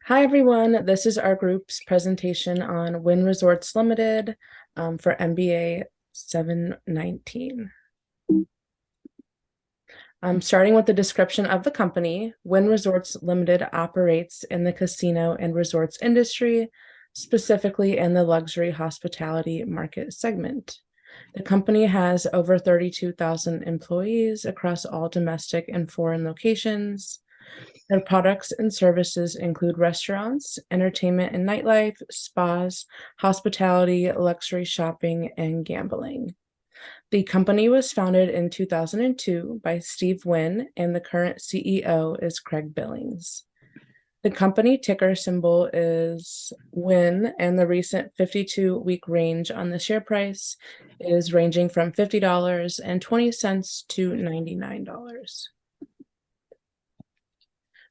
Hi, everyone. This is our group's presentation on Wynn Resorts Limited for MBA 719. Starting with the description of the company, Wynn Resorts Limited operates in the casino and resorts industry, specifically in the luxury hospitality market segment. The company has over 32,000 employees across all domestic and foreign locations. Their products and services include restaurants, entertainment and nightlife, spas, hospitality, luxury shopping, and gambling. The company was founded in 2002 by Steve Wynn, and the current CEO is Craig Billings. The company ticker symbol is WIN, and the recent 52-week range on the share price is ranging from $50.20 to $99.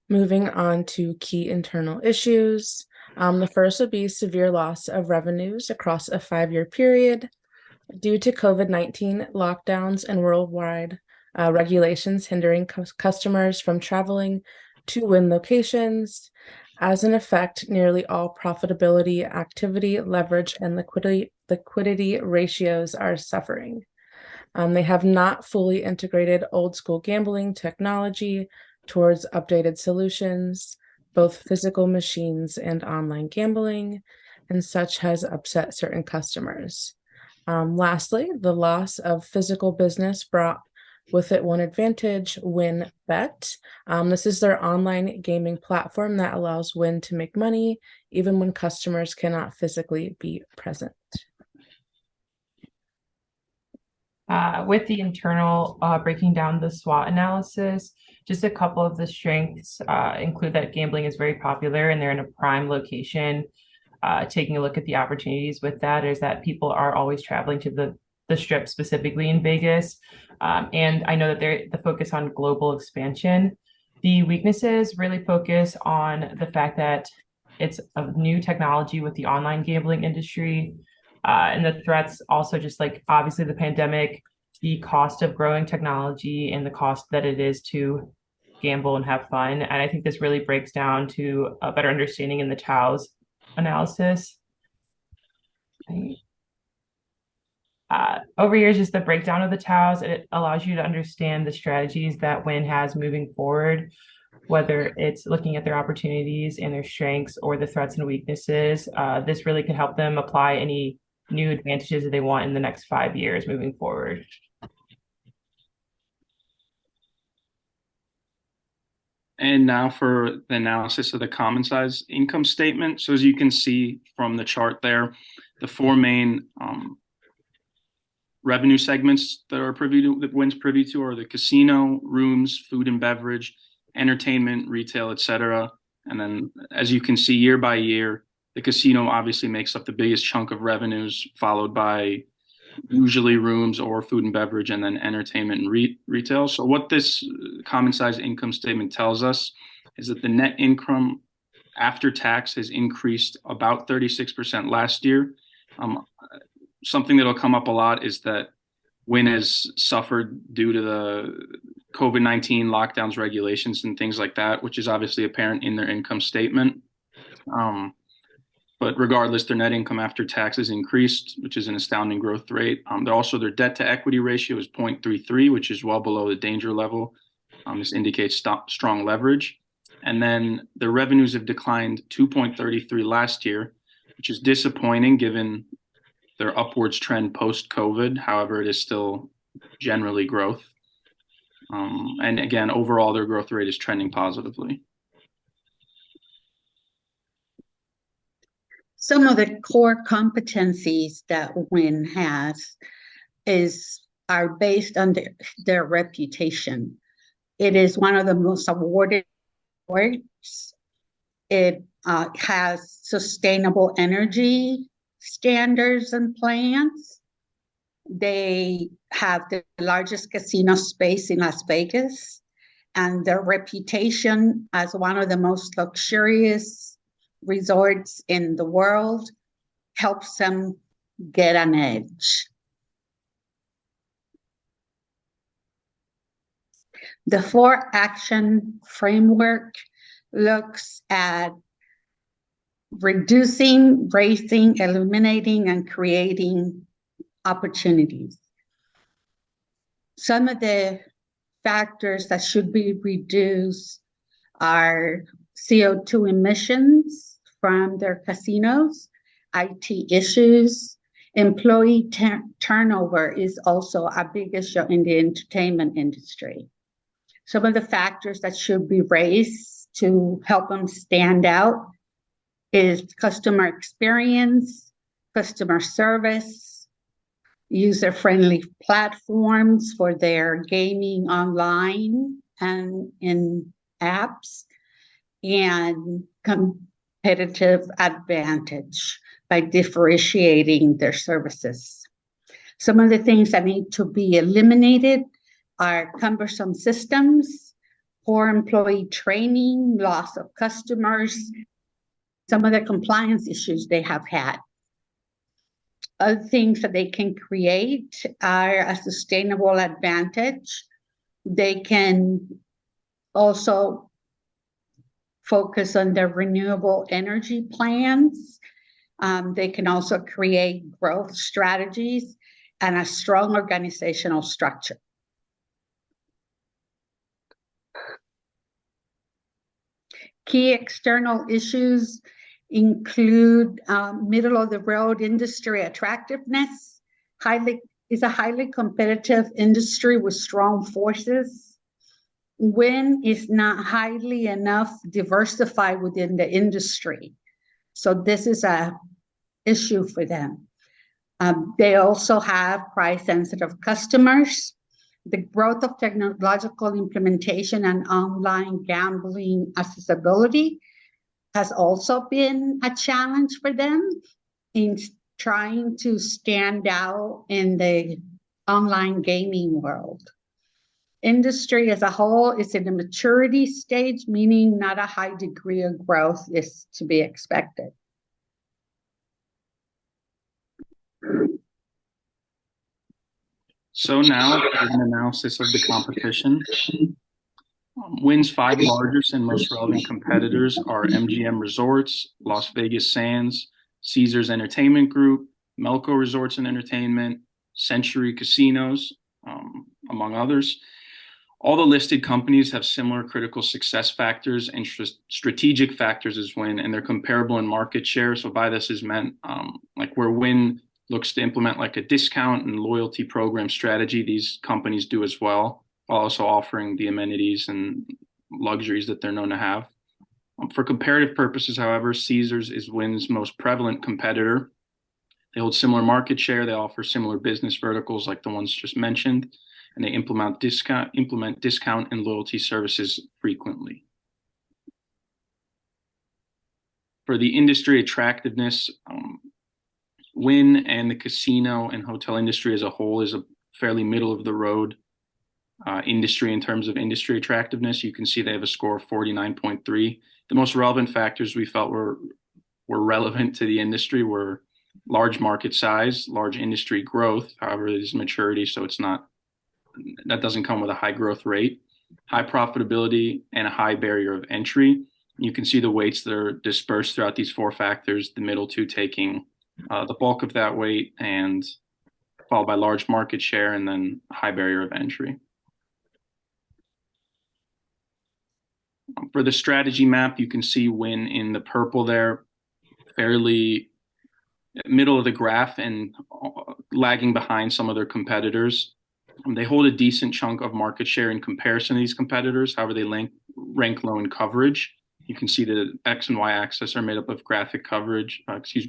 Moving on to key internal issues. The first would be severe loss of revenues across a 5-year period due to COVID-19 lockdowns and worldwide regulations hindering customers from traveling to Wynn locations. As an effect, nearly all profitability, activity, leverage, and liquidity ratios are suffering. They have not fully integrated old school gambling technology towards updated solutions, both physical machines and online gambling, and such has upset certain customers. Lastly, the loss of physical business brought with it one advantage, WynnBet. This is their online gaming platform that allows Wynn to make money even when customers cannot physically be present. With the internal breaking down the SWOT analysis, just a couple of the strengths include that gambling is very popular and they're in a prime location. Taking a look at the opportunities with that is that people are always traveling to the strip, specifically in Vegas. And I know that they're the focus on global expansion. The weaknesses really focus on the fact that it's a new technology with the online gambling industry. And the threats also just like obviously the pandemic, the cost of growing technology and the cost that it is to gamble and have fun. And I think this really breaks down to a better understanding in the TAO's analysis. Over here is just the breakdown of the TAOs. It allows you to understand the strategies that Wynn has moving forward, whether it's looking at their opportunities and their strengths or the threats and weaknesses. This really can help them apply any new advantages that they want in the next 5 years moving forward. And now for the analysis of the common size income statement. So as you can see from the chart there, the four main revenue segments that are privy to, that Wynn's privy to, are the casino, rooms, food and beverage, entertainment, retail, etc. And then as you can see year by year, the casino obviously makes up the biggest chunk of revenues, followed by usually rooms or food and beverage, and then entertainment and retail. So what this common size income statement tells us is that the net income after tax has increased about 36% last year. Something that'll come up a lot is that Wynn has suffered due to the COVID-19 lockdowns, regulations, and things like that, which is obviously apparent in their income statement. But regardless, their net income after tax has increased, which is an astounding growth rate. Their debt to equity ratio is 0.33, which is well below the danger level. This indicates strong leverage. And then their revenues have declined 2.33 last year, which is disappointing given their upwards trend post-COVID. However, it is still generally growth. And again, overall, their growth rate is trending positively. Some of the core competencies that Wynn has are based on their reputation. It is one of the most awarded awards. It has sustainable energy standards and plans. They have the largest casino space in Las Vegas, and their reputation as one of the most luxurious resorts in the world helps them get an edge. The 4-action framework looks at reducing, raising, eliminating, and creating opportunities. Some of the factors that should be reduced are CO2 emissions from their casinos, IT issues. Employee turnover is also a big issue in the entertainment industry. Some of the factors that should be raised to help them stand out is customer experience, customer service, user-friendly platforms for their gaming online and in apps, and competitive advantage by differentiating their services. Some of the things that need to be eliminated are cumbersome systems, poor employee training, loss of customers, some of the compliance issues they have had. Other things that they can create are a sustainable advantage. They can also focus on their renewable energy plans. They can also create growth strategies and a strong organizational structure. Key external issues include middle of the road industry attractiveness, is a highly competitive industry with strong forces. Wynn is not highly enough diversified within the industry. So this is a issue for them. They also have price sensitive customers. The growth of technological implementation and online gambling accessibility has also been a challenge for them in trying to stand out in the online gaming world. Industry as a whole is in a maturity stage, meaning not a high degree of growth is to be expected. So now an analysis of the competition. Wynn's 5 largest and most relevant competitors are MGM Resorts, Las Vegas Sands, Caesars Entertainment Group, Melco Resorts and Entertainment, Century Casinos, among others. All the listed companies have similar critical success factors and strategic factors as Wynn, and they're comparable in market share. So by this is meant like where Wynn looks to implement like a discount and loyalty program strategy, these companies do as well, while also offering the amenities and luxuries that they're known to have. For comparative purposes, however, Caesars is Wynn's most prevalent competitor. They hold similar market share. They offer similar business verticals like the ones just mentioned, and they implement discount and loyalty services frequently. For the industry attractiveness, Wynn and the casino and hotel industry as a whole is a fairly middle of the road industry in terms of industry attractiveness. You can see they have a score of 49.3. The most relevant factors we felt were relevant to the industry were large market size, large industry growth. However, it is maturity, so that doesn't come with a high growth rate, high profitability, and a high barrier of entry. You can see the weights that are dispersed throughout these 4 factors, the middle 2 taking the bulk of that weight, and followed by large market share and then high barrier of entry. For the strategy map, you can see Wynn in the purple there, fairly middle of the graph and lagging behind some of their competitors. They hold a decent chunk of market share in comparison to these competitors. However, they rank low in coverage. You can see the X and Y axis are made up of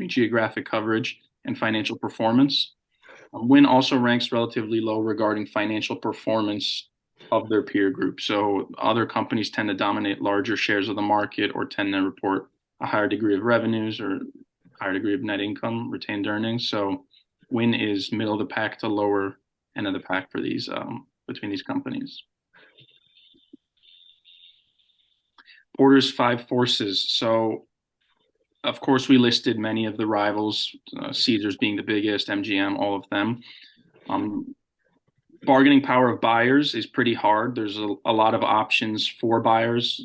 geographic coverage and financial performance. Wynn also ranks relatively low regarding financial performance of their peer group. So other companies tend to dominate larger shares of the market or tend to report a higher degree of revenues or higher degree of net income, retained earnings. So Wynn is middle of the pack to lower end of the pack for these between these companies. Porter's 5 forces. So of course we listed many of the rivals, Caesars being the biggest, MGM, all of them. Bargaining power of buyers is pretty hard. There's a lot of options for buyers.